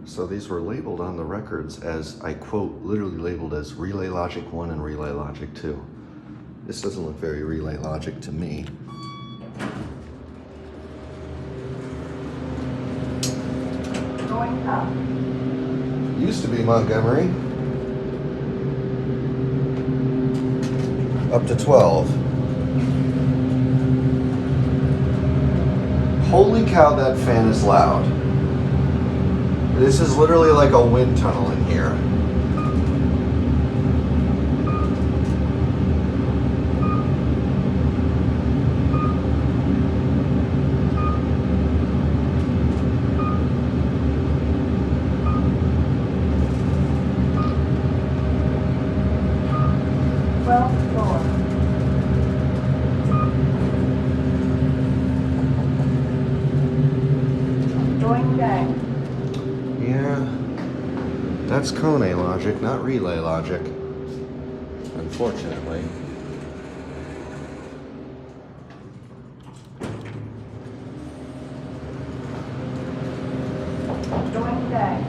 So these were labeled on the records as, I quote, literally labeled as relay logic 1 and relay logic 2. This doesn't look very relay logic to me. Going up. Used to be Montgomery. Up to 12. Holy cow, that fan is loud. This is literally like a wind tunnel in here. Yeah, that's Kone logic, not relay logic, unfortunately. Going back.